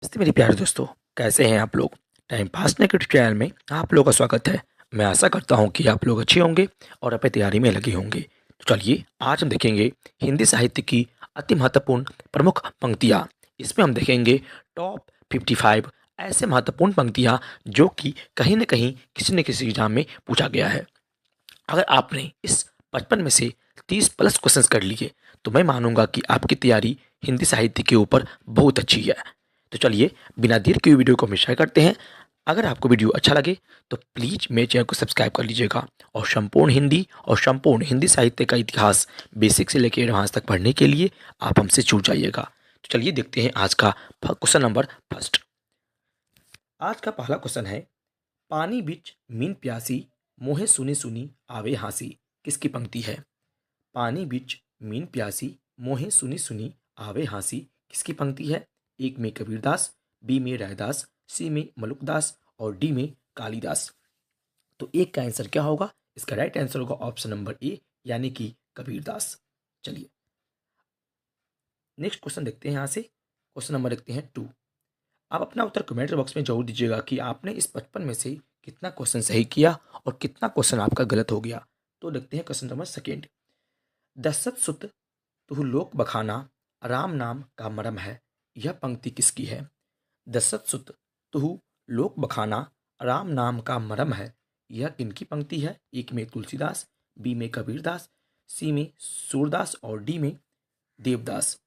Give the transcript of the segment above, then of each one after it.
नमस्ते मेरे प्यारे दोस्तों। कैसे हैं आप लोग। टाइम पास नेगेटिव चैनल में आप लोगों का स्वागत है। मैं आशा करता हूं कि आप लोग अच्छे होंगे और अपनी तैयारी में लगे होंगे। तो चलिए आज हम देखेंगे हिंदी साहित्य की अति महत्वपूर्ण प्रमुख पंक्तियां। इसमें हम देखेंगे टॉप 55 ऐसे महत्वपूर्ण पंक्तियां जो कि कहीं ना कहीं किसी न किसी एग्जाम में पूछा गया है। अगर आपने इस 55 में से 30 प्लस क्वेश्चंस कर लिए तो मैं मानूंगा कि आपकी तैयारी हिंदी साहित्य के ऊपर बहुत अच्छी है। तो चलिए बिना देर के वीडियो को हम शेयर करते हैं। अगर आपको वीडियो अच्छा लगे तो प्लीज़ मेरे चैनल को सब्सक्राइब कर लीजिएगा और संपूर्ण हिंदी साहित्य का इतिहास बेसिक से लेकर एडवांस तक पढ़ने के लिए आप हमसे जुड़ जाइएगा। तो चलिए देखते हैं आज का क्वेश्चन नंबर फर्स्ट। आज का पहला क्वेश्चन है, पानी बिच मीन प्यासी मोहे सुनी सुनी आवे हांसी किसकी पंक्ति है। पानी बिच मीन प्यासी मोहे सुनी सुनी आवे हांसी किसकी पंक्ति है। एक में कबीरदास, बी में रैदास, सी में मलुकदास और डी में कालिदास। तो एक का आंसर क्या होगा। इसका राइट आंसर होगा ऑप्शन नंबर ए यानी कि कबीरदास। चलिए नेक्स्ट क्वेश्चन देखते हैं। यहां से क्वेश्चन नंबर देखते हैं 2। आप अपना उत्तर कमेंट बॉक्स में जरूर दीजिएगा कि आपने इस 55 में से कितना क्वेश्चन सही किया और कितना क्वेश्चन आपका गलत हो गया। तो देखते हैं क्वेश्चन नंबर सेकेंड। दशरथ सुत तुहु लोक बखाना राम नाम का मरम है, यह पंक्ति किसकी है। दशरथ सुत तुहु लोक बखाना राम नाम का मरम है, यह किनकी पंक्ति है। एक में तुलसीदास, बी में कबीरदास, सी में सूरदास और डी में देवदास।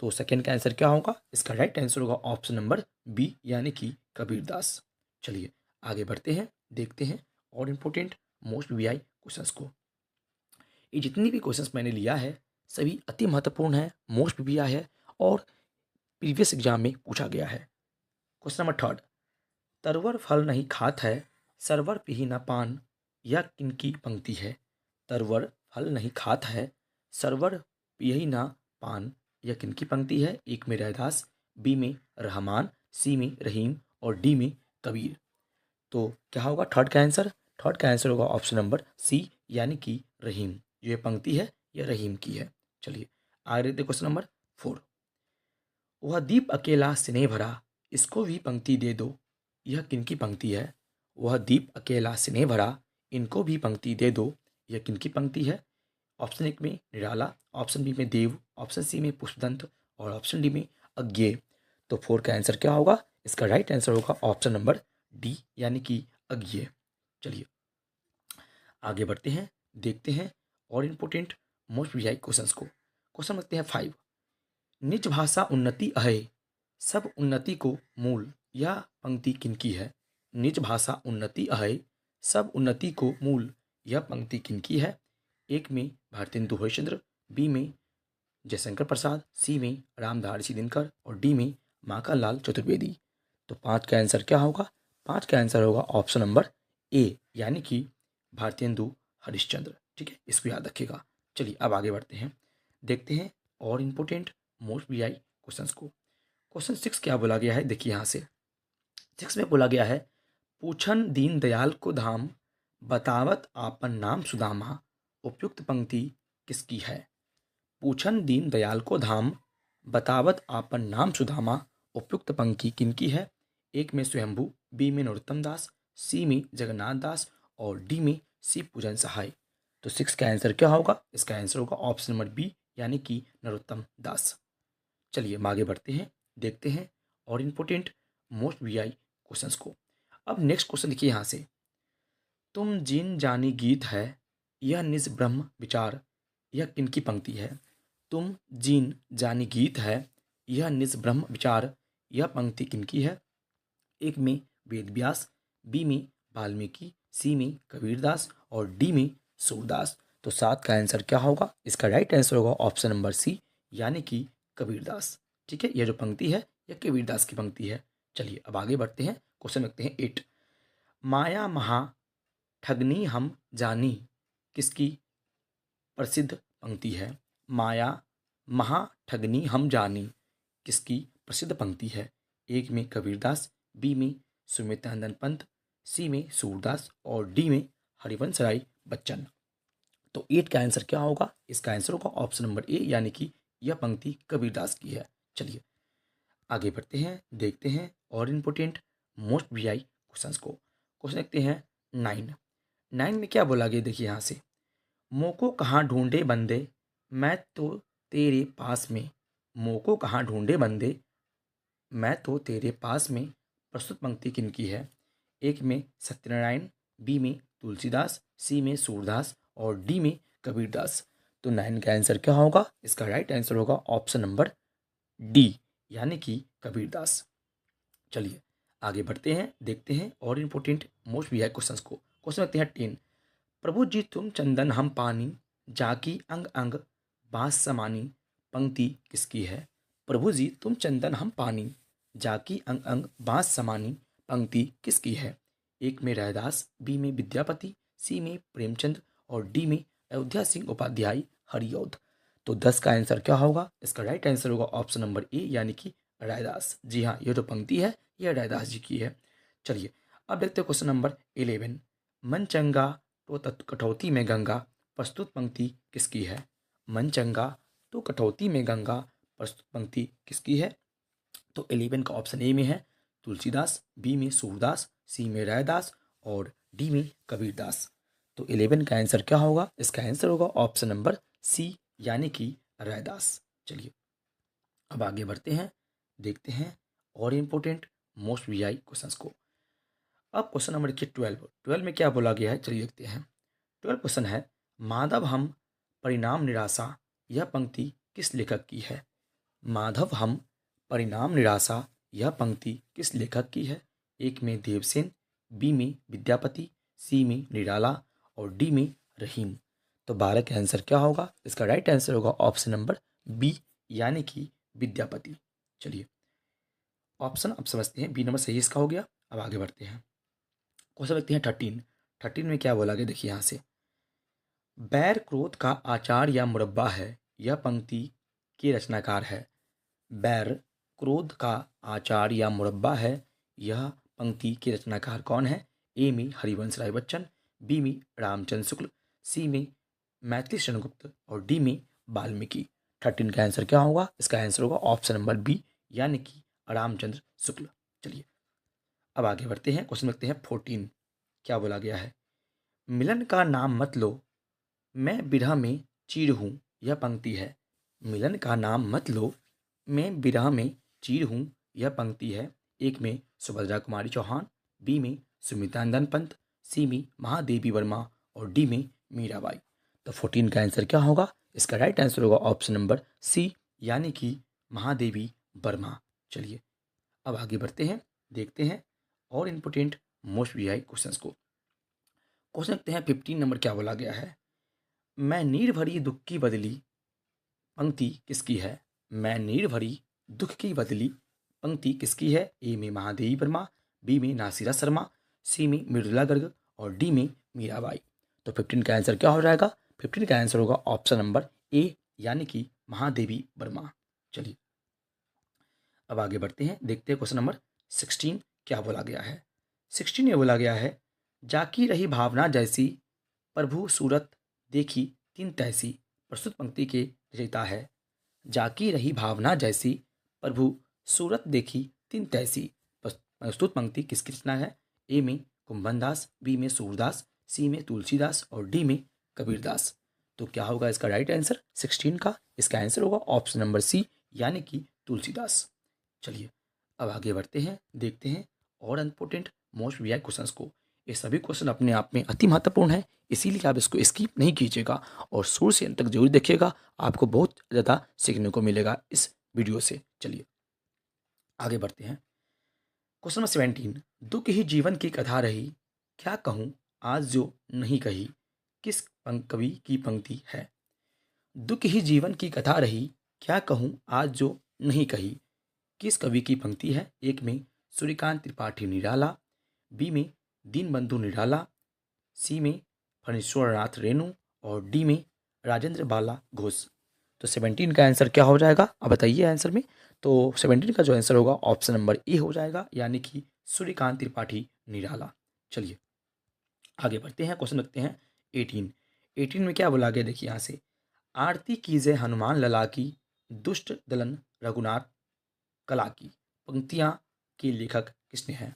तो सेकंड का आंसर क्या होगा। इसका राइट आंसर होगा ऑप्शन नंबर बी यानी कि कबीरदास। चलिए आगे बढ़ते हैं, देखते हैं और इम्पोर्टेंट मोस्ट वीआई क्वेश्चंस को। ये जितनी भी क्वेश्चंस मैंने लिया है सभी अति महत्वपूर्ण है, मोस्ट वीआई है और प्रीवियस एग्जाम में पूछा गया है। Question number third. तरवर फल नहीं खात है सरवर पिही न पान, यह किनकी पंक्ति है। तरवर फल नहीं खात है सरवर पिही न पान, यह किनकी पंक्ति है। एक में रैदास, बी में रहमान, सी में रहीम और डी में कबीर। तो क्या होगा थर्ड का आंसर। थर्ड का आंसर होगा ऑप्शन नंबर सी यानी कि रहीम। जो ये पंक्ति है यह रहीम की है। चलिए आगे देखते क्वेश्चन नंबर 4। वह दीप अकेला स्नेह भरा इसको भी पंक्ति दे दो, यह किनकी पंक्ति है। वह दीप अकेला स्नेह भरा इनको भी पंक्ति दे दो, यह किनकी पंक्ति है। ऑप्शन एक में निराला, ऑप्शन बी में देव, ऑप्शन सी में पुष्पदंत और ऑप्शन डी में अज्ञेय। तो 4 का आंसर क्या होगा। इसका राइट आंसर होगा ऑप्शन नंबर डी यानी कि अज्ञेय। चलिए आगे बढ़ते हैं, देखते हैं और इम्पोर्टेंट मोस्ट वीआई क्वेश्चंस को। क्वेश्चन रखते हैं 5। निज भाषा उन्नति अहे सब उन्नति को मूल, यह पंक्ति किनकी है। निज भाषा उन्नति अहे सब उन्नति को मूल, यह पंक्ति किनकी है। एक में भारतेंदु हरिश्चंद्र, बी में जयशंकर प्रसाद, सी में रामधारी दिनकर और डी में माखनलाल चतुर्वेदी। तो 5 का आंसर क्या होगा। 5 का आंसर होगा ऑप्शन नंबर ए यानी कि भारतेंदु हरिश्चंद्र। ठीक है, इसको याद रखिएगा। चलिए अब आगे बढ़ते हैं, देखते हैं और इम्पोर्टेंट मोस्ट वीआई क्वेश्चंस को। क्वेश्चन 6 क्या बोला गया है, देखिए यहाँ से 6 में बोला गया है, पूछन दीन दयाल को धाम बतावत आपन नाम सुदामा, उपयुक्त पंक्ति किसकी है। पूछन दीन दयाल को धाम बतावत आपन नाम सुदामा, उपयुक्त पंक्ति किनकी है। एक में स्वयंभू, बी में नरोत्तम दास, सी में जगन्नाथ दास और डी में शिव पूजन सहाय। तो 6 का आंसर क्या होगा। इसका आंसर होगा ऑप्शन नंबर बी यानी कि नरोत्तम दास। चलिए हम आगे बढ़ते हैं, देखते हैं और इम्पोर्टेंट मोस्ट वीआई क्वेश्चंस को। अब नेक्स्ट क्वेश्चन देखिए यहाँ से, तुम जिन जानी गीत है यह निज ब्रह्म विचार, यह किनकी पंक्ति है। तुम जिन जानी गीत है यह निज ब्रह्म विचार, यह पंक्ति किनकी है। एक में वेद व्यास, बी में वाल्मीकि, सी में कबीरदास और डी में सूरदास। तो 7 का आंसर क्या होगा। इसका राइट आंसर होगा ऑप्शन नंबर सी यानी कि कबीरदास। ठीक है, यह जो पंक्ति है यह कबीरदास की पंक्ति है। चलिए अब आगे बढ़ते हैं, क्वेश्चन रखते हैं 8। माया महा ठगनी हम जानी किसकी प्रसिद्ध पंक्ति है। माया महा ठगनी हम जानी किसकी प्रसिद्ध पंक्ति है। एक में कबीरदास, बी में सुमित्रानंदन पंत, सी में सूरदास और डी में हरिवंश राय बच्चन। तो 8 का आंसर क्या होगा। इसका आंसर होगा ऑप्शन नंबर ए यानी कि यह पंक्ति कबीरदास की है। चलिए आगे बढ़ते हैं, देखते हैं और इम्पोर्टेंट मोस्ट वीआई क्वेश्चंस को। क्वेश्चन देखते हैं 9। 9 में क्या बोला गया देखिए यहाँ से, मोको कहाँ ढूंढे बंदे, मैं तो तेरे पास में। मोको कहाँ ढूंढे बंदे, मैं तो तेरे पास में। प्रस्तुत पंक्ति किनकी है? एक में सत्यनारायण, बी में तुलसीदास, सी में सूरदास और डी में कबीरदास। तो 9 का आंसर क्या होगा? इसका राइट आंसर होगा ऑप्शन नंबर डी, यानी कि कबीरदास। चलिए आगे बढ़ते हैं, देखते हैं और इम्पोर्टेंट मोस्ट वीआई क्वेश्चंस को। क्वेश्चन रखते हैं 10। प्रभु जी तुम चंदन हम पानी, जाकी अंग अंग बांस समानी। पंक्ति किसकी है? प्रभु जी तुम चंदन हम पानी, जाकी अंग अंग बांस समानी। पंक्ति किसकी है? एक में रैदास, बी में विद्यापति, सी में प्रेमचंद और डी में अयोध्या सिंह उपाध्याय हरिऔध। तो 10 का आंसर क्या होगा? इसका राइट आंसर होगा ऑप्शन नंबर ए, यानी कि रैदास। जी हाँ, ये जो पंक्ति है यह रैदास जी की है। चलिए अब देखते हैं क्वेश्चन नंबर 11। मन चंगा तो कटौती में गंगा। प्रस्तुत पंक्ति किसकी है? मन चंगा तो कटौती में गंगा। प्रस्तुत पंक्ति किसकी है? तो 11 का ऑप्शन ए में है तुलसीदास, बी में सूरदास, सी में रैदास और डी में कबीरदास। तो 11 का आंसर क्या होगा? इसका आंसर होगा ऑप्शन नंबर सी, यानी कि रैदास। चलिए अब आगे बढ़ते हैं, देखते हैं और इम्पोर्टेंट मोस्ट वीआई क्वेश्चंस को। अब क्वेश्चन नंबर देखिए 12। 12 में क्या बोला गया है, चलिए देखते हैं। 12 क्वेश्चन है, माधव हम परिणाम निराशा। यह पंक्ति किस लेखक की है? माधव हम परिणाम निराशा, यह पंक्ति किस लेखक की है? एक में देवसेन, बी में विद्यापति, सी में निराला और डी में रहीम। तो 12 का आंसर क्या होगा? इसका राइट आंसर होगा ऑप्शन नंबर बी, यानी कि विद्यापति। चलिए ऑप्शन अब समझते हैं, बी नंबर सही इसका हो गया। अब आगे बढ़ते हैं, क्वेश्चन देखते हैं 13। 13 में क्या बोला गया देखिए यहाँ से, बैर क्रोध का आचार या मुरब्बा है। यह पंक्ति के रचनाकार है। बैर क्रोध का आचार या मुरब्बा है, यह पंक्ति के रचनाकार कौन है? ए में हरिवंश राय बच्चन, बी में रामचंद्र शुक्ल, सी में मैथिली शरण गुप्त और डी में वाल्मीकि। 13 का आंसर क्या होगा? इसका आंसर होगा ऑप्शन नंबर बी, यानी कि रामचंद्र शुक्ल। चलिए अब आगे बढ़ते हैं, क्वेश्चन लिखते हैं 14। क्या बोला गया है, मिलन का नाम मत लो, मैं बिरह में चीर हूँ। यह पंक्ति है। मिलन का नाम मत लो, मैं बिरह में चीर हूँ। यह पंक्ति है। एक में सुभद्रा कुमारी चौहान, बी में सुमिता नंदन पंत, सी में महादेवी वर्मा और डी में मीराबाई। तो 14 का आंसर क्या होगा? इसका राइट आंसर होगा ऑप्शन नंबर सी, यानी कि महादेवी वर्मा। चलिए अब आगे बढ़ते हैं, देखते हैं और इम्पोर्टेंट मोस्ट वीआई क्वेश्चंस को। क्वेश्चन देखते हैं 15 नंबर क्या बोला गया है, मैं नीर भरी दुख की बदली। पंक्ति किसकी है? मैं नीर भरी दुख की बदली। पंक्ति किसकी है? ए में महादेवी वर्मा, बी में नासिरा शर्मा, सी में मृदुला गर्ग और डी में मीराबाई। तो 15 का आंसर क्या हो जाएगा? 15 का आंसर होगा ऑप्शन नंबर ए, यानी कि महादेवी वर्मा। चलिए अब आगे बढ़ते हैं, देखते हैं क्वेश्चन नंबर 16 क्या बोला गया है। 16 में बोला गया है, जाकी रही भावना जैसी, प्रभु सूरत देखी तीन तैसी। प्रस्तुत पंक्ति के रचयिता है। जाकी रही भावना जैसी, प्रभु सूरत देखी तीन तैसी। प्रस्तुत पंक्ति किसकी रचना है? ए में कुंभन दास, बी में सूरदास, सी में तुलसीदास और डी में कबीरदास। तो क्या होगा इसका राइट आंसर 16 का? इसका आंसर होगा ऑप्शन नंबर सी, यानी कि तुलसीदास। चलिए अब आगे बढ़ते हैं, देखते हैं और इम्पोर्टेंट मोस्ट वीआई क्वेश्चंस को। ये सभी क्वेश्चन अपने आप में अति महत्वपूर्ण है, इसीलिए आप इसको स्किप नहीं कीजिएगा और शुरू से अंत तक जरूर देखिएगा। आपको बहुत ज़्यादा सीखने को मिलेगा इस वीडियो से। चलिए आगे बढ़ते हैं, क्वेश्चन नंबर 17। दुख ही जीवन की कथा रही, क्या कहूँ आज जो नहीं कही। किस कवि की पंक्ति है? दुख ही जीवन की कथा रही, क्या कहूँ आज जो नहीं कही। किस कवि की पंक्ति है? एक में सूर्यकांत त्रिपाठी निराला, बी में दीनबंधु निराला, सी में फणीश्वरनाथ रेणु और डी में राजेंद्र बाला घोष। तो 17 का आंसर क्या हो जाएगा? अब बताइए आंसर में। तो 17 का जो आंसर होगा ऑप्शन नंबर ए हो जाएगा, यानी कि सूर्यकांत त्रिपाठी निराला। चलिए आगे बढ़ते हैं, क्वेश्चन रखते हैं 18। 18 में क्या बोला गया देखिए यहाँ से, आरती कीजे हनुमान लला की, दुष्ट दलन रघुनाथ कला की। पंक्तियां के लेखक किसने हैं?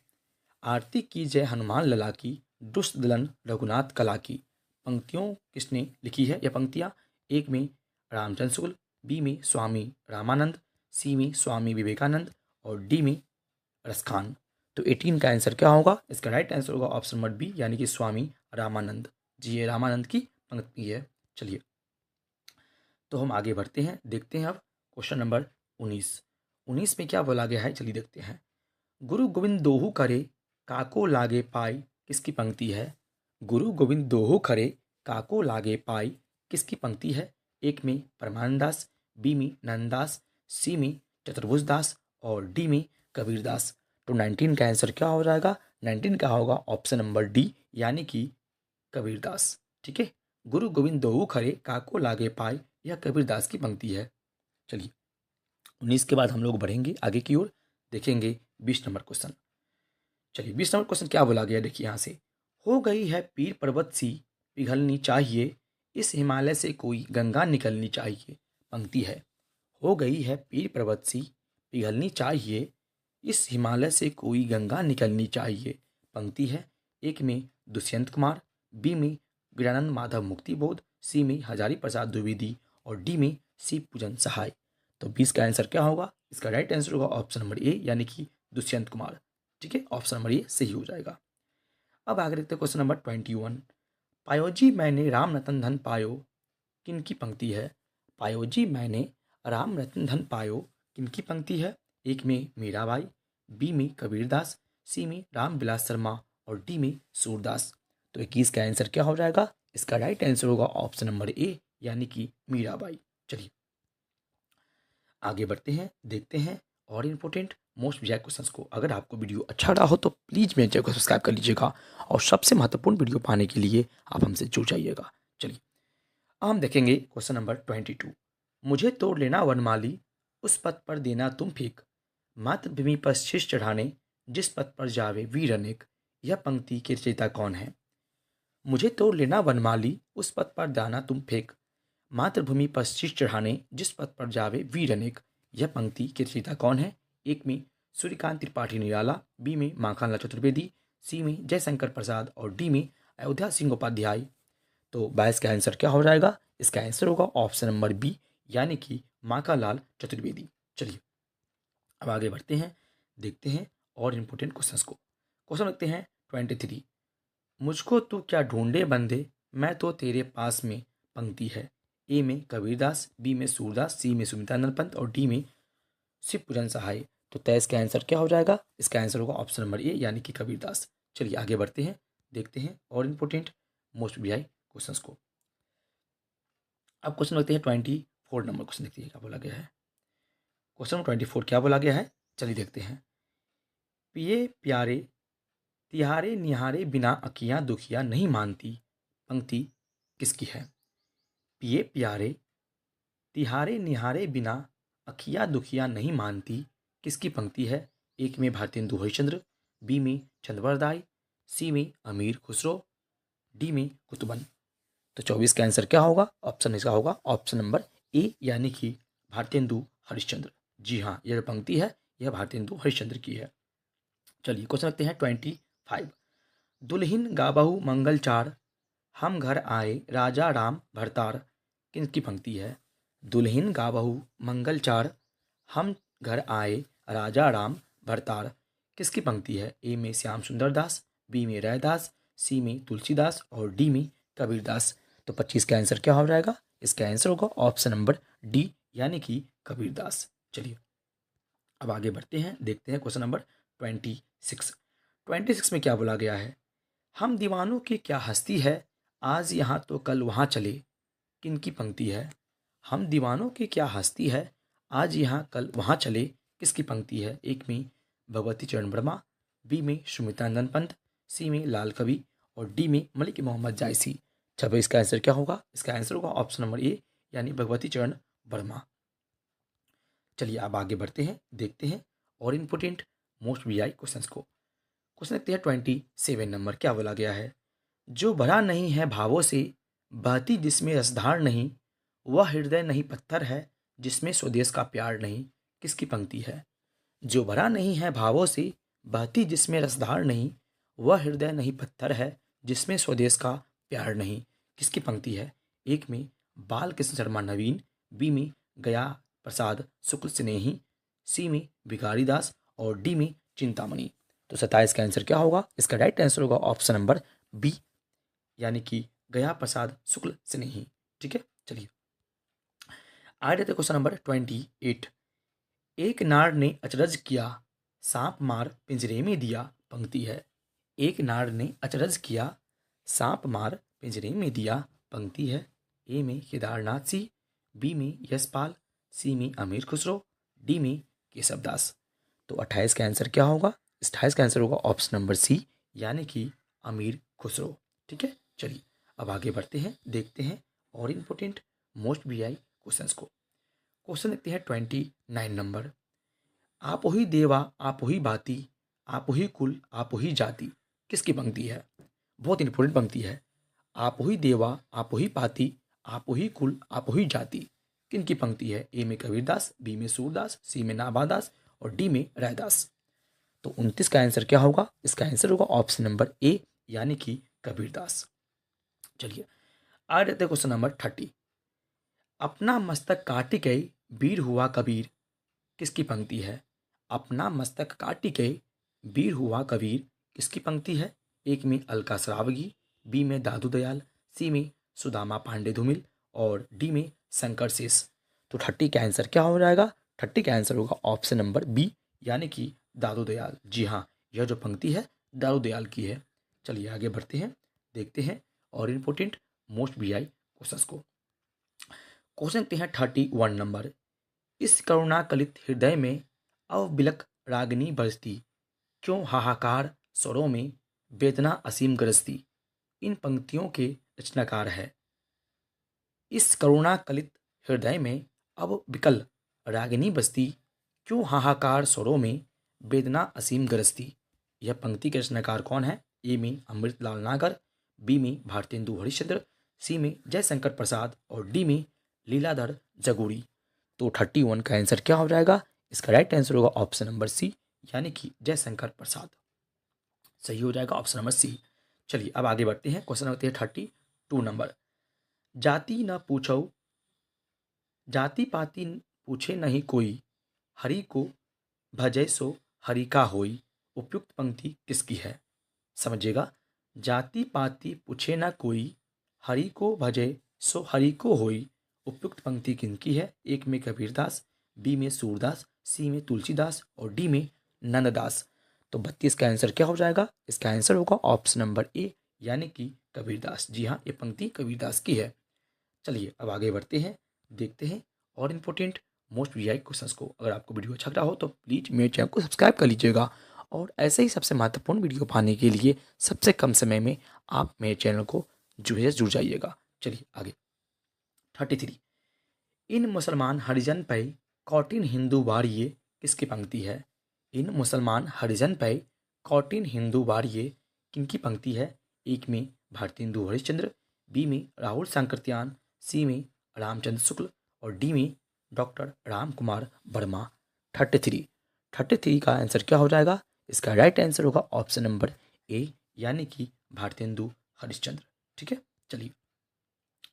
आरती की जय हनुमान लला की, दुष्ट दलन रघुनाथ कला की। पंक्तियों किसने लिखी है यह पंक्तियां? एक में रामचंद्र शुक्ल, बी में स्वामी रामानंद, सी में स्वामी विवेकानंद और डी में रसखान। तो 18 का आंसर क्या होगा? इसका राइट आंसर होगा ऑप्शन नंबर बी, यानी कि स्वामी रामानंद जी। ये रामानंद की पंक्ति है। चलिए, तो हम आगे बढ़ते हैं, देखते हैं अब क्वेश्चन नंबर 19। 19 में क्या बोला गया है, चलिए देखते हैं। गुरु गोविंद दोहु करे, काको लागे पाई, किसकी पंक्ति है? गुरु गोविंद दोहु करे, काको लागे पाई, किसकी पंक्ति है? एक में परमानंद दास, बी में नंददास, सी में चतुर्भुज दास और डी में कबीर दास। तो 19 का आंसर क्या हो जाएगा? 19 का होगा ऑप्शन नंबर डी, यानी कि कबीर दास। ठीक है, गुरु गोविंद दोहु खरे, काको लागे पाई, यह कबीर दास की पंक्ति है। चलिए, 19 के बाद हम लोग बढ़ेंगे आगे की ओर, देखेंगे 20 नंबर क्वेश्चन। चलिए, 20 नंबर क्वेश्चन क्या बोला गया, देखिए यहाँ से। हो गई है पीर पर्वत सी, पिघलनी चाहिए, इस हिमालय से कोई गंगा निकलनी चाहिए। पंक्ति है, हो गई है पीर पर्वत सी, पिघलनी चाहिए, इस हिमालय से कोई गंगा निकलनी चाहिए। पंक्ति है, एक में दुष्यंत कुमार, बी में गिरानंद माधव मुक्तिबोध, सी में हजारी प्रसाद द्विवेदी और डी में सी पूजन सहाय। तो 20 का आंसर क्या होगा? इसका राइट आंसर होगा ऑप्शन नंबर ए, यानी कि दुष्यंत कुमार। ठीक है, ऑप्शन नंबर ए सही हो जाएगा। अब आगे देखते हैं क्वेश्चन नंबर 21। पायो जी मैंने राम रतन धन पायो, किन की पंक्ति है? पायो जी मैंने राम रतन धन पायो, किन की पंक्ति है? एक में मीराबाई, बी में कबीरदास, सी में रामविलास शर्मा और डी में सूरदास। तो 21 का आंसर क्या हो जाएगा? इसका राइट आंसर होगा ऑप्शन नंबर ए, यानी कि मीराबाई। चलिए, आगे बढ़ते हैं, देखते हैं और इम्पोर्टेंट मोस्ट वीआईपी क्वेश्चंस को। अगर आपको वीडियो अच्छा लगा हो तो प्लीज़ मेरे चैनल को सब्सक्राइब कर लीजिएगा और सबसे महत्वपूर्ण वीडियो पाने के लिए आप हमसे जुड़ जाइएगा। चलिए, अब हम देखेंगे क्वेश्चन नंबर 22। मुझे तोड़ लेना वनमाली, उस पथ पर देना तुम फेंक, मातृभूमि पर शीश चढ़ाने, जिस पथ पर जावे वीर अनेक। यह पंक्ति के रचयिता कौन है? मुझे तोड़ लेना वनमाली, उस पथ पर दाना तुम फेंक, मातृभूमि पर शीश चढ़ाने, जिस पथ पर जावे वीर अनेक। यह पंक्ति के रचयिता कौन है? एक में सूर्यकांत त्रिपाठी निराला, बी में माखनलाल चतुर्वेदी, सी में जयशंकर प्रसाद और डी में अयोध्या सिंह उपाध्याय। तो 22 का आंसर क्या हो जाएगा? इसका आंसर होगा ऑप्शन नंबर बी, यानी कि माखनलाल चतुर्वेदी। चलिए, अब आगे बढ़ते हैं, देखते हैं और इम्पोर्टेंट क्वेश्चंस को। क्वेश्चन रखते हैं 23। मुझको तू क्या ढूंढे बंदे, मैं तो तेरे पास में। पंक्ति है, ए में कबीरदास, बी में सूरदास, सी में सुमित्रानंद पंत और डी में शिव पूजन सहाय। तो 23 का आंसर क्या हो जाएगा? इसका आंसर होगा ऑप्शन नंबर ए, यानी कि कबीरदास। चलिए, आगे बढ़ते हैं, देखते हैं और इम्पोर्टेंट मोस्ट वीआई क्वेश्चंस को। अब क्वेश्चन लगते हैं 24 नंबर क्वेश्चन, देखते हैं क्या बोला गया है। क्वेश्चन नंबर 24 क्या बोला गया है, चलिए देखते हैं। पिए प्यारे तिहारे निहारे बिना अखियाँ दुखियाँ नहीं मानती। पंक्ति किसकी है? पिए प्यारे तिहारे निहारे बिना अखियाँ दुखियाँ नहीं मानती, किसकी पंक्ति है? एक में भारतेंदु हरिश्चंद्र, बी में चंद्रवरदाई, सी में अमीर खुसरो, डी में कुतुबन। तो 24 का आंसर क्या होगा? ऑप्शन इसका होगा ऑप्शन नंबर ए, यानी कि भारतेंदु हरिश्चंद्र। जी हाँ, यह पंक्ति है, यह भारतेंदु हरिश्चंद्र की है। चलिए, क्वेश्चन रखते हैं 25। दुल्हिन गाबहु मंगल चार, हम घर आए राजा राम भरतार, किनकी पंक्ति है? दुल्हिन गाबहु मंगल चार, हम घर आए राजा राम भरतार, किसकी पंक्ति है? ए में श्याम सुंदर दास, बी में रैदास, सी में तुलसीदास और डी में कबीरदास। तो 25 का आंसर क्या हो जाएगा? इसका आंसर होगा ऑप्शन नंबर डी, यानी कि कबीरदास। चलिए, अब आगे बढ़ते हैं, देखते हैं क्वेश्चन नंबर 26। 26 में क्या बोला गया है? हम दीवानों की क्या हस्ती है, आज यहाँ तो कल वहाँ चले, किनकी पंक्ति है? हम दीवानों की क्या हस्ती है, आज यहाँ कल वहाँ चले, किसकी पंक्ति है? एक में भगवती चरण वर्मा, बी में सुमित्रानंद पंत, सी में लाल कवि और डी में मलिक मोहम्मद जायसी। 26 का आंसर क्या होगा? इसका आंसर होगा ऑप्शन नंबर ए, यानी भगवती चरण वर्मा। चलिए, अब आगे बढ़ते हैं, देखते हैं और इम्पोर्टेंट मोस्ट वीआई क्वेश्चंस को। क्वेश्चन देखते हैं 27 नंबर, क्या बोला गया है? जो भरा नहीं है भावों से, बहती जिसमें रसधार नहीं, वह हृदय नहीं पत्थर है, जिसमें स्वदेश का प्यार नहीं, किसकी पंक्ति है? जो भरा नहीं है भावों से, बहती जिसमें रसधार नहीं, वह हृदय नहीं पत्थर है, जिसमें स्वदेश का प्यार नहीं। किसकी पंक्ति है? एक में बाल कृष्ण शर्मा नवीन, बी में गया प्रसाद शुक्ल स्नेही, सी में भिखारी दास और डी में चिंतामणि। तो 27 का आंसर क्या होगा? इसका राइट आंसर होगा ऑप्शन नंबर बी, यानी कि गया प्रसाद शुक्ल स्नेही। ठीक है, चलिए आगे रहते क्वेश्चन नंबर 28। एक नार ने अचरज किया, सांप मार पिंजरे में दिया। पंक्ति है, एक नार ने अचरज किया, सांप मार पिंजरे में दिया। पंक्ति है, ए में केदारनाथ सिंह, बी में यशपाल, सी में अमीर खुसरो, डी में केशवदास। तो 28 का आंसर क्या होगा? 28 का आंसर होगा ऑप्शन नंबर सी, यानी कि अमीर खुसरो। ठीक है, चलिए अब आगे बढ़ते हैं, देखते हैं और इम्पोर्टेंट मोस्ट वीआई क्वेश्चंस को। क्वेश्चन देखते हैं 29 नंबर। आप ही देवा आप ही बाती, आप ही कुल आप ही जाति। किसकी पंक्ति है? बहुत इंपॉर्टेंट पंक्ति है। आप ही देवा आप ही पाती, आप ही कुल आप ही जाति। किन की पंक्ति है? ए में कबीरदास, बी में सूरदास, सी में नाभादास और डी में रायदास। तो 29 का आंसर क्या होगा? इसका आंसर होगा ऑप्शन नंबर ए, यानी कि कबीरदास। चलिए आगे रहते क्वेश्चन नंबर 30। अपना मस्तक काटी गई वीर हुआ कबीर। किसकी पंक्ति है? अपना मस्तक काटी गई वीर हुआ कबीर। किसकी पंक्ति है? एक में अलका श्रावगी, बी में दादू दयाल, सी में सुदामा पांडे धूमिल और डी में शंकर शेष। तो 30 का आंसर क्या हो जाएगा? 30 का आंसर होगा ऑप्शन नंबर बी, यानी कि दादू दयाल। जी हाँ, यह जो पंक्ति है दादू दयाल की है। चलिए आगे बढ़ते हैं, देखते हैं और इम्पोर्टेंट मोस्ट वीआई क्वेश्चंस को। क्वेश्चन देखते हैं 31 नंबर। इस करुणाकलित हृदय में अवबिलक रागिनी बरसती, क्यों हाहाकार स्वरों में वेदना असीम गरजती। इन पंक्तियों के रचनाकार है। इस करुणाकलित हृदय में अब विकल रागिनी बसती, क्यों हाहाकार स्वरों में वेदना असीम गरजती। यह पंक्ति के रचनाकार कौन है? ए में अमृतलाल नागर, बी में भारतेंदु हरिश्चंद्र, सी में जयशंकर प्रसाद और डी में लीलाधर जगूड़ी। तो 31 का आंसर क्या हो जाएगा? इसका राइट आंसर होगा ऑप्शन नंबर सी, यानी कि जयशंकर प्रसाद। सही हो जाएगा ऑप्शन नंबर सी। चलिए अब आगे बढ़ते हैं, क्वेश्चन होते हैं 32 नंबर। जाति न पूछो, जाति पाति पूछे नहीं कोई, हरि को भजै सो हरि का होई। उपयुक्त पंक्ति किसकी है? समझिएगा, जाति पाति पूछे ना कोई, हरि को भजै सो हरि को होई। उपयुक्त पंक्ति किनकी है? एक में कबीरदास, बी में सूरदास, सी में तुलसीदास और डी में नंददास। तो 32 का आंसर क्या हो जाएगा? इसका आंसर होगा ऑप्शन नंबर ए, यानी कि कबीरदास। जी हाँ, ये पंक्ति कबीरदास की है। चलिए अब आगे बढ़ते हैं, देखते हैं और इम्पोर्टेंट मोस्ट वीआई क्वेश्चंस को। अगर आपको वीडियो अच्छा लगा हो तो प्लीज़ मेरे चैनल को सब्सक्राइब कर लीजिएगा और ऐसे ही सबसे महत्वपूर्ण वीडियो पाने के लिए सबसे कम समय में आप मेरे चैनल को जुड़ जाइएगा। चलिए आगे 33। इन मुसलमान हरिजन पे कौटिन हिंदू वारिये। किसकी पंक्ति है? इन मुसलमान हरिजन पे कौटिन हिंदू वारिये। किनकी पंक्ति है? एक में भारतेंदु हरिश्चंद्र, बी में राहुल सांकृत्यान, सी में रामचंद्र शुक्ल और डी में डॉक्टर राम कुमार वर्मा। 33 का आंसर क्या हो जाएगा? इसका राइट आंसर होगा ऑप्शन नंबर ए, यानी कि भारतेंदु हरिश्चंद्र। ठीक है, चलिए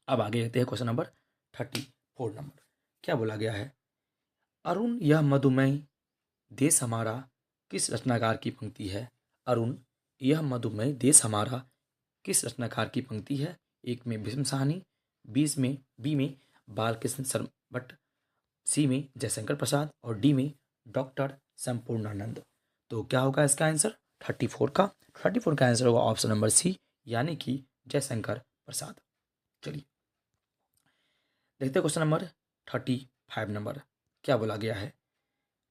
अब आगे रहते हैं क्वेश्चन नंबर 34 नंबर। क्या बोला गया है? अरुण यह मधुमेह देश हमारा। किस रचनाकार की पंक्ति है? अरुण यह मधुमेह देश हमारा किस रचनाकार की पंक्ति है? एक में भीष्म साहनी, बी में बालकृष्ण भट्ट, सी में जयशंकर प्रसाद और डी में डॉक्टर संपूर्णानंद। तो क्या होगा इसका आंसर 34 का? 34 का आंसर होगा ऑप्शन नंबर सी, यानी कि जयशंकर प्रसाद। चलिए देखते क्वेश्चन नंबर 35 नंबर। क्या बोला गया है?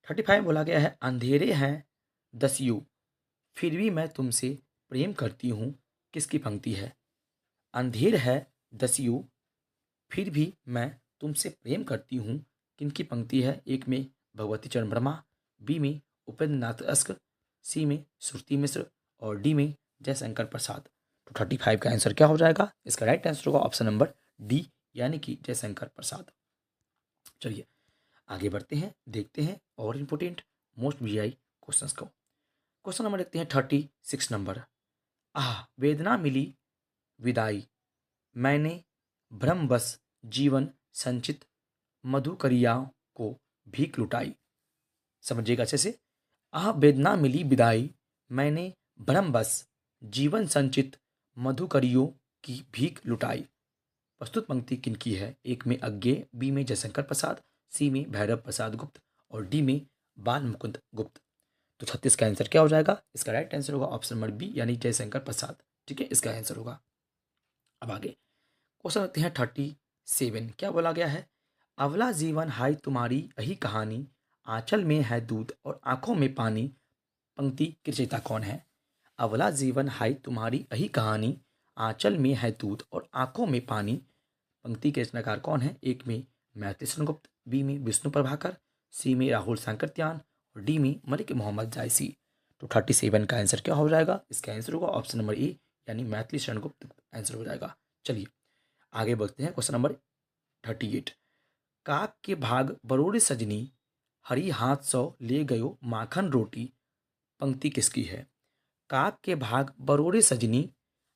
35 बोला गया है, अंधेरे हैं 10 युग, फिर भी मैं तुमसे प्रेम करती हूँ। किसकी पंक्ति है? अंधेर है 10 युग, फिर भी मैं तुमसे प्रेम करती हूँ। किनकी पंक्ति है? एक में भगवती चरण वर्मा, बी में उपेंद्र नाथ अस्क, सी में श्रुति मिश्र और डी में जयशंकर प्रसाद। तो 35 का आंसर क्या हो जाएगा? इसका राइट आंसर होगा ऑप्शन नंबर डी, यानी कि जयशंकर प्रसाद। चलिए आगे बढ़ते हैं, देखते हैं और इम्पोर्टेंट मोस्ट वीआई क्वेश्चंस को। क्वेश्चन नंबर देखते हैं 36 नंबर। वेदना मिली विदाई, मैंने भ्रम बस जीवन संचित मधुकरिया को भीख लुटाई। समझिएगा अच्छे से। वेदना मिली विदाई, मैंने भ्रम बस जीवन संचित मधुकरियों की भीख लुटाई। प्रस्तुत पंक्ति किनकी है? एक में अज्ञेय, बी में जयशंकर प्रसाद, सी में भैरव प्रसाद गुप्त और डी में बाल मुकुंद गुप्त। तो 36 का आंसर क्या हो जाएगा? इसका राइट आंसर होगा ऑप्शन नंबर बी यानी जयशंकर प्रसाद। ठीक है, इसका आंसर होगा। अब आगे क्वेश्चन रखते हैं 37। क्या बोला गया है? अवला जीवन हाय तुम्हारी यही कहानी, आंचल में है दूध और आंखों में पानी। पंक्ति की रचयिता कौन है? अवला जीवन हाय तुम्हारी यही कहानी, आंचल में है दूध और आंखों में पानी। पंक्ति के रचनाकार कौन है? एक में मैथिली शरण गुप्त, बी में विष्णु प्रभाकर, सी में राहुल सांकृत्यान और डी में मलिक मोहम्मद जायसी। तो 37 का आंसर क्या हो जाएगा? इसका आंसर होगा ऑप्शन नंबर ए यानी मैथिली शरण गुप्त आंसर हो जाएगा। चलिए आगे बढ़ते हैं। Question number 38। काक के भाग बरोड़े सजनी, हरी हाथ सौ ले गयो माखन रोटी। पंक्ति किसकी है? काक के भाग बरोड़े सजनी,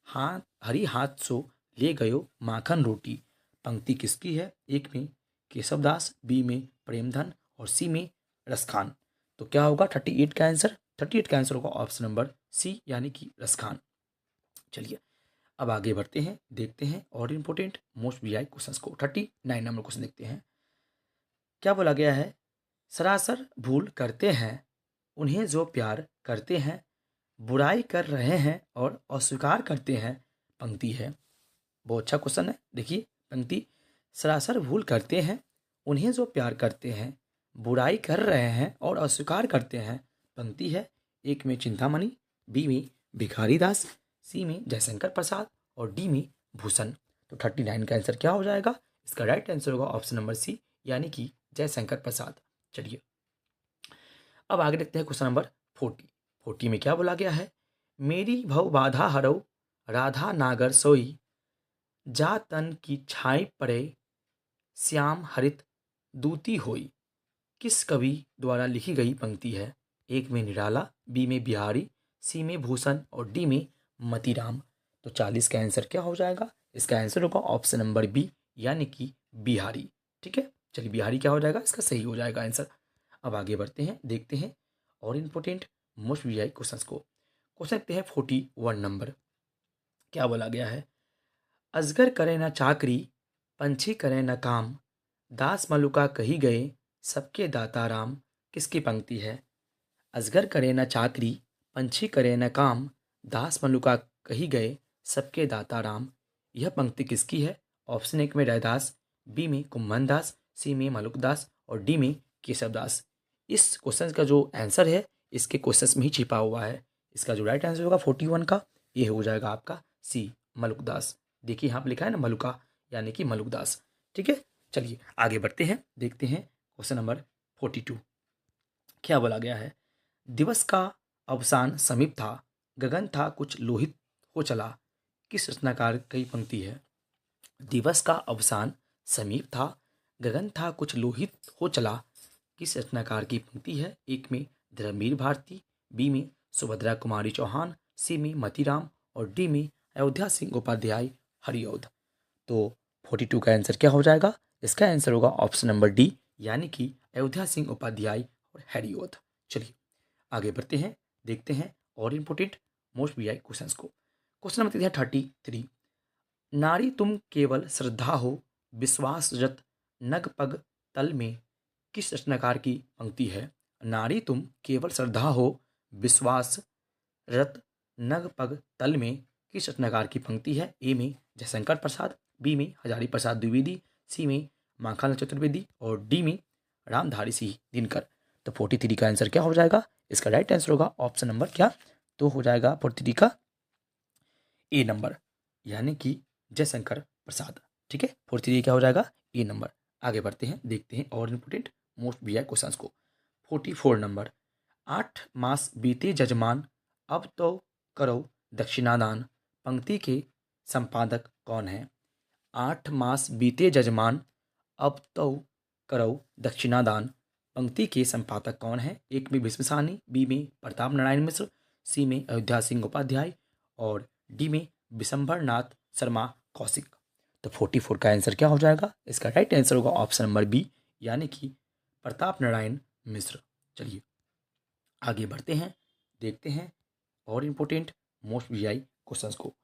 हाथ हरी हाथ सो ले गयो माखन रोटी। पंक्ति किसकी है? एक में केशवदास, बी में प्रेमधन और सी में रसखान। तो क्या होगा 38 का आंसर? 38 का आंसर होगा ऑप्शन नंबर सी यानी कि रसखान। चलिए अब आगे बढ़ते हैं, देखते हैं और इम्पोर्टेंट मोस्ट वीआई क्वेश्चंस को। 39 नंबर क्वेश्चन देखते हैं। क्या बोला गया है? सरासर भूल करते हैं उन्हें जो प्यार करते हैं, बुराई कर रहे हैं और अस्वीकार करते हैं। पंक्ति है, बहुत अच्छा क्वेश्चन है। देखिए पंक्ति, सरासर भूल करते हैं उन्हें जो प्यार करते हैं, बुराई कर रहे हैं और अस्वीकार करते हैं। पंक्ति है, एक में चिंतामणि, बी में भिखारी दास, सी में जयशंकर प्रसाद और डी में भूषण। तो 39 का आंसर क्या हो जाएगा? इसका राइट आंसर होगा ऑप्शन नंबर सी यानी कि जयशंकर प्रसाद। चलिए अब आगे देखते हैं क्वेश्चन नंबर 40 में क्या बोला गया है? मेरी भव बाधा हरो राधा नागर सोई, जा तन की छाई पड़े श्याम हरित दूती होई। किस कवि द्वारा लिखी गई पंक्ति है? एक में निराला, बी में बिहारी, सी में भूषण और डी में मतीराम। तो 40 का आंसर क्या हो जाएगा? इसका आंसर होगा ऑप्शन नंबर बी यानी कि बिहारी। ठीक है, चलिए बिहारी क्या हो जाएगा? इसका सही हो जाएगा आंसर। अब आगे बढ़ते हैं, देखते हैं और इम्पोर्टेंट मोस्ट वीआई क्वेश्चंस को। क्वेश्चन देखते हैं 41 नंबर। क्या बोला गया है? अजगर करे न चाकरी, पंछी करे न काम, दास मलुका कही गए सबके दाता राम। किसकी पंक्ति है? अजगर करे न चाकरी, पंछी करे न काम, दास मलुका कही गए सबके दाता राम। यह पंक्ति किसकी है? ऑप्शन एक में रैदास, बी में कुम्भन दास, सी में मलुकदास और डी में केशवदास। इस क्वेश्चन का जो आंसर है इसके क्वेश्चन में ही छिपा हुआ है। इसका जो राइट आंसर होगा 41 का ये हो जाएगा आपका सी मलुकदास। देखिए यहाँ पर लिखा है ना मलुका यानी कि मलुकदास। ठीक है, चलिए आगे बढ़ते हैं, देखते हैं क्वेश्चन नंबर 42। क्या बोला गया है? दिवस का अवसान समीप था, गगन था कुछ लोहित हो चला। किस रचनाकार की पंक्ति है? दिवस का अवसान समीप था, गगन था कुछ लोहित हो चला। किस रचनाकार की पंक्ति है? एक में धर्मवीर भारती, बी में सुभद्रा कुमारी चौहान, सी में मतीराम और डी में अयोध्या सिंह उपाध्याय हरिऔध। तो 42 का आंसर क्या हो जाएगा? इसका आंसर होगा ऑप्शन नंबर डी यानी कि अयोध्या सिंह उपाध्याय और हरिऔध। चलिए आगे बढ़ते हैं, देखते हैं और इम्पोर्टेंट मोस्ट वीआई क्वेश्चंस को। Question number 33। नारी तुम केवल श्रद्धा हो, विश्वास रत नग पग तल में। किस रचनाकार की पंक्ति है? नारी तुम केवल श्रद्धा हो, विश्वास रत नग पग तल में। किस रचनाकार की पंक्ति है? ए में जयशंकर प्रसाद, बी में हजारी प्रसाद द्विवेदी, सी में माखनलाल चतुर्वेदी और डी में रामधारी सिंह दिनकर। तो 43 का आंसर क्या हो जाएगा? इसका राइट आंसर होगा ऑप्शन नंबर क्या? तो हो जाएगा 43 का ए नंबर यानी कि जयशंकर प्रसाद। ठीक है, 43 क्या हो जाएगा? ए नंबर। आगे बढ़ते हैं, देखते हैं और इम्पोर्टेंट मोस्ट वीआई क्वेश्चंस को। 44 नंबर। 8 मास बीते जजमान, अब तो करो दक्षिणादान। पंक्ति के संपादक कौन है? 8 मास बीते जजमान, अब तो करो दक्षिणादान। पंक्ति के संपादक कौन है? एक में भीष्म साहनी, बी में प्रताप नारायण मिश्र, सी में अयोध्या सिंह उपाध्याय और डी में विशंभर नाथ शर्मा कौशिक। तो 44 का आंसर क्या हो जाएगा? इसका राइट आंसर होगा ऑप्शन नंबर बी, यानी कि प्रताप नारायण मिश्र। चलिए आगे बढ़ते हैं, देखते हैं और इम्पोर्टेंट मोस्ट वीआई क्वेश्चंस को।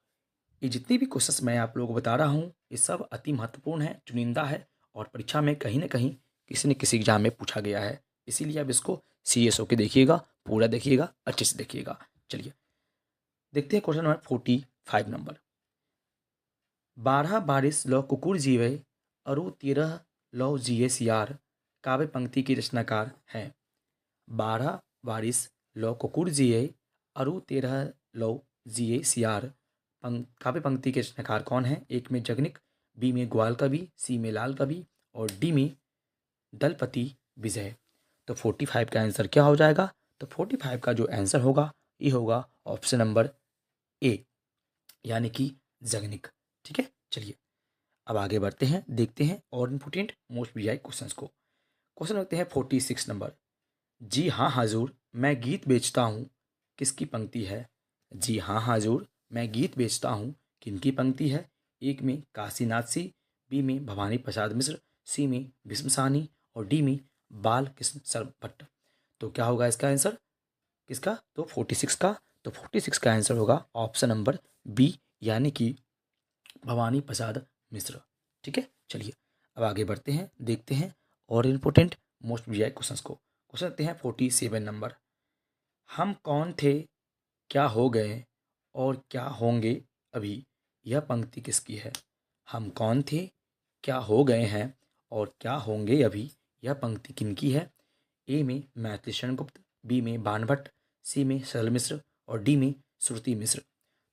ये जितने भी क्वेश्चंस मैं आप लोगों को बता रहा हूँ ये सब अति महत्वपूर्ण है, चुनिंदा है और परीक्षा में कहीं ना कहीं किसी न किसी एग्जाम में पूछा गया है, इसीलिए आप इसको सीरियस होकर देखिएगा, पूरा देखिएगा, अच्छे से देखिएगा। चलिए देखते हैं क्वेश्चन नंबर 45 नंबर। 12 बारिश लौ कुकुर जीवे अरु 13 लौ जिये सियार काव्य पंक्ति के रचनाकार हैं। 12 बारिश लौ कुकुर जिये अरु 13 लौ जिये सियार काव्य पंक्ति के रचनाकार कौन है? एक में जगनिक, बी में ग्वाल कवि, सी में लाल कवि और डी में दलपति विजय। तो 45 का आंसर क्या हो जाएगा? तो 45 का जो आंसर होगा ये होगा ऑप्शन नंबर ए, यानी कि जगनिक। ठीक है, चलिए अब आगे बढ़ते हैं, देखते हैं और इम्पोर्टेंट मोस्ट वीआई क्वेश्चंस को। क्वेश्चन रखते हैं 46 नंबर। जी हाँ हाजूर मैं गीत बेचता हूँ, किसकी पंक्ति है? जी हाँ हाजूर मैं गीत बेचता हूँ, किनकी पंक्ति है? एक में काशीनाथ सी, बी में भवानी प्रसाद मिश्र, सी में भीष्म साहनी और डी में बाल कृष्ण सर भट्ट। तो क्या होगा इसका आंसर किसका? तो 46 का। तो 46 का आंसर होगा ऑप्शन नंबर बी, यानी कि भवानी प्रसाद मिश्र। ठीक है, चलिए अब आगे बढ़ते हैं, देखते हैं और इम्पोर्टेंट मोस्ट वीआई क्वेश्चंस को। क्वेश्चन देखते हैं 47 नंबर। हम कौन थे, क्या हो गए और क्या होंगे अभी, यह पंक्ति किसकी है? हम कौन थे, क्या हो गए हैं और क्या होंगे अभी, यह पंक्ति किनकी है? ए में मैथिली शरण गुप्त, बी में बाणभट्ट, सी में सरल मिश्र और डी में श्रुति मिश्र।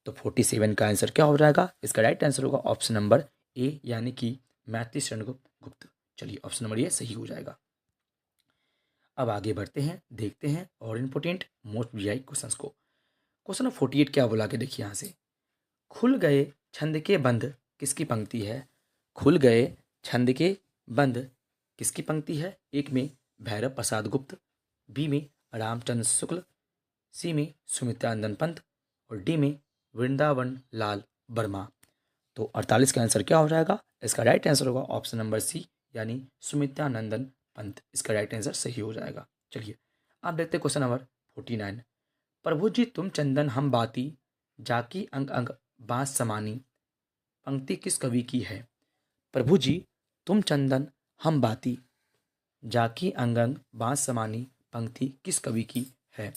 तो 47 का आंसर क्या हो जाएगा? इसका राइट आंसर होगा ऑप्शन नंबर ए, यानी कि मैथिली शरण गुप्त। चलिए ऑप्शन नंबर ए सही हो जाएगा। अब आगे बढ़ते हैं, देखते हैं और इम्पोर्टेंट मोस्ट वीआई क्वेश्चंस को। क्वेश्चन नंबर 48 क्या बोला के देखिए यहाँ से। खुल गए छंद के बंद किसकी पंक्ति है? खुल गए छंद के बंद किसकी पंक्ति है? एक में भैरव प्रसाद गुप्त, बी में रामचंद्र शुक्ल, सी में सुमित्रानंदन पंत और डी में वृंदावन लाल वर्मा। तो 48 का आंसर क्या हो जाएगा? इसका राइट आंसर होगा ऑप्शन नंबर सी, यानी सुमित्रानंदन पंत। इसका राइट आंसर सही हो जाएगा। चलिए आप देखते हैं क्वेश्चन नंबर 49। प्रभु जी तुम चंदन हम बाती जाकी अंग अंग बांस समानी पंक्ति किस कवि की है? प्रभु जी तुम चंदन हम बाती जाकी अंग अंग बांस समानी पंक्ति किस कवि की है?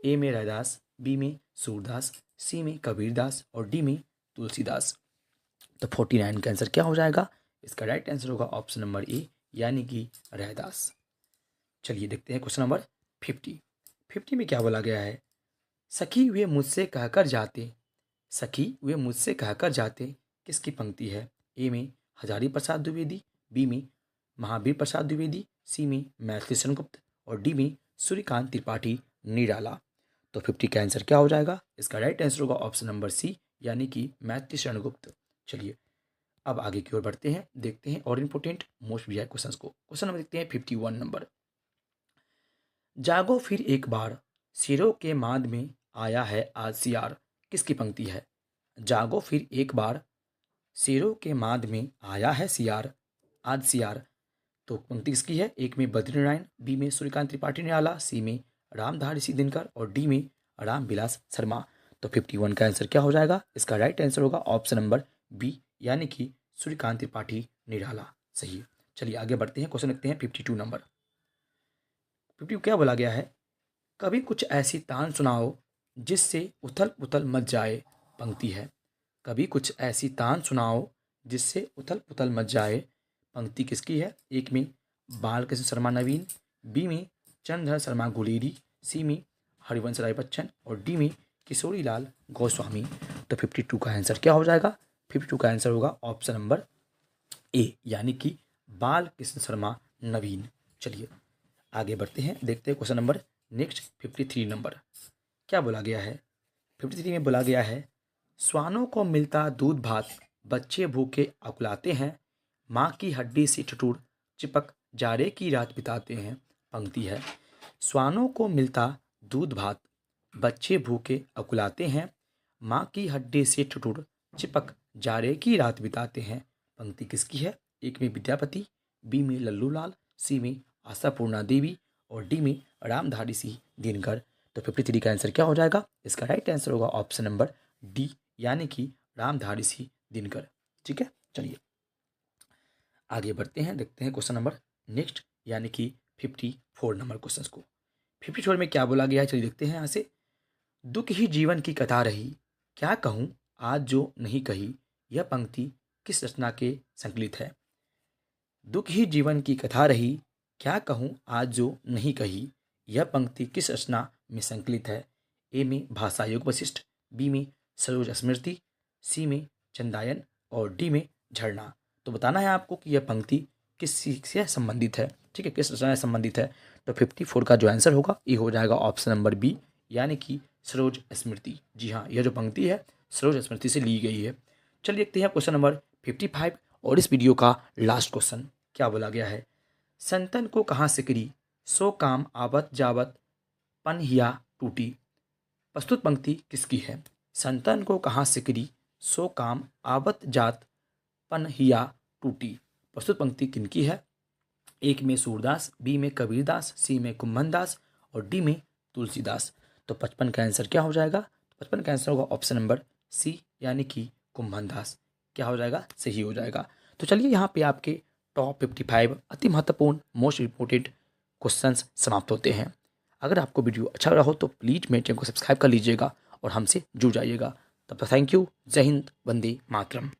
ए में रैदास, बी में सूरदास, सी में कबीरदास और डी में तुलसीदास। तो 49 का आंसर क्या हो जाएगा? इसका राइट आंसर होगा ऑप्शन नंबर ए, यानी कि रैदास। चलिए देखते हैं क्वेश्चन नंबर 50 में क्या बोला गया है। सखी वे मुझसे कहकर जाते, सखी वे मुझसे कहकर जाते किसकी पंक्ति है? ए में हजारी प्रसाद द्विवेदी, बी में महावीर प्रसाद द्विवेदी, सी में मैथिली शरण गुप्त और डी में सूर्यकांत त्रिपाठी निराला। तो 50 का आंसर क्या हो जाएगा? इसका राइट आंसर होगा ऑप्शन नंबर सी, यानी कि मैथिली शरण गुप्त। चलिए अब आगे की ओर बढ़ते हैं, देखते हैं और इम्पोर्टेंट मोस्ट वीआई क्वेश्चंस को। क्वेश्चन नंबर देखते हैं 51 नंबर। जागो फिर एक बार सिरों के माद में आया है आज सियार किसकी पंक्ति है? जागो फिर एक बार सिरों के माद में आया है सियार आज सियार। तो पंक्ति किसकी है? एक में बद्रीनारायण, बी में सूर्यकांत त्रिपाठी निराला, सी में रामधारी सिंह दिनकर और डी में रामविलास शर्मा। तो 51 का आंसर क्या हो जाएगा? इसका राइट आंसर होगा ऑप्शन नंबर बी, यानी कि सूर्यकांत त्रिपाठी निराला। सही है। चलिए आगे बढ़ते हैं, क्वेश्चन लिखते हैं 52 नंबर। 52 क्या बोला गया है? कभी कुछ ऐसी तान सुनाओ जिससे उथल पुथल मच जाए पंक्ति है। कभी कुछ ऐसी तान सुनाओ जिससे उथल पुथल मच जाए पंक्ति किसकी है? एक में बालकृष्ण शर्मा नवीन, बी में चंद्रधर शर्मा गुलेरी, सी में हरिवंश राय बच्चन और डी में किशोरी लाल गोस्वामी। तो 52 का आंसर क्या हो जाएगा? 52 का आंसर होगा ऑप्शन नंबर ए, यानी कि बालकृष्ण शर्मा नवीन। चलिए आगे बढ़ते हैं, देखते हैं क्वेश्चन नंबर नेक्स्ट 53 नंबर। क्या बोला गया है? 53 में बोला गया है स्वानों को मिलता दूध भात बच्चे भूखे अकुलाते हैं, माँ की हड्डी से ठिठुर चिपक जाड़े की रात बिताते हैं पंक्ति है, स्वानों को मिलता दूध भात, बच्चे भूखे अकुलाते हैं, माँ की हड्डी से ठुठुर चिपक जाड़े की रात बिताते हैं। पंक्ति किसकी है? एक में विद्यापति, बी में लल्लू लाल, सी में आशापूर्णा देवी और डी में रामधारी सिंह दिनकर। तो 53 का आंसर क्या हो जाएगा? इसका राइट आंसर होगा ऑप्शन नंबर डी, यानी कि रामधारी सिंह दिनकर। ठीक है, चलिए आगे बढ़ते हैं, देखते हैं क्वेश्चन नंबर नेक्स्ट, यानी कि 54 नंबर क्वेश्चन को। 54 में क्या बोला गया है, चलिए देखते हैं यहाँ से। दुख ही जीवन की कथा रही, क्या कहूँ आज जो नहीं कही, यह पंक्ति किस रचना के संकलित है? दुख ही जीवन की कथा रही, क्या कहूँ आज जो नहीं कही, यह पंक्ति किस रचना में संकलित है? ए में भाषा योग वशिष्ठ, बी में सरोज स्मृति, सी में चंदायन और डी में झरना। तो बताना है आपको कि यह पंक्ति किस चीज से संबंधित है। ठीक है, किस रचना से संबंधित है? तो 54 का जो आंसर होगा ये हो जाएगा ऑप्शन नंबर बी, यानी कि सरोज स्मृति। जी हाँ, यह जो पंक्ति है सरोज स्मृति से ली गई है। चलिए देखते हैं क्वेश्चन नंबर 55 और इस वीडियो का लास्ट क्वेश्चन क्या बोला गया है। संतन को कहाँ से करी, सो काम आवत जावत पन हिया टूटी। प्रस्तुत पंक्ति किसकी है? संतन को कहाँ से करी, सो काम आवत जात पन हिया टूटी। प्रस्तुत पंक्ति किनकी है? एक में सूरदास, बी में कबीरदास, सी में कुम्भनदास और डी में तुलसीदास। तो 55 का आंसर क्या हो जाएगा? 55 का आंसर होगा ऑप्शन नंबर सी, यानी कि कुम्भनदास। क्या हो जाएगा? सही हो जाएगा। तो चलिए यहाँ पे आपके टॉप 55 अति महत्वपूर्ण मोस्ट इम्पोर्टेंट क्वेश्चंस समाप्त होते हैं। अगर आपको वीडियो अच्छा लगा हो तो प्लीज़ मेरे चैनल को सब्सक्राइब कर लीजिएगा और हमसे जुड़ जाइएगा। तब तक थैंक यू। जय हिंद, वंदे मातरम।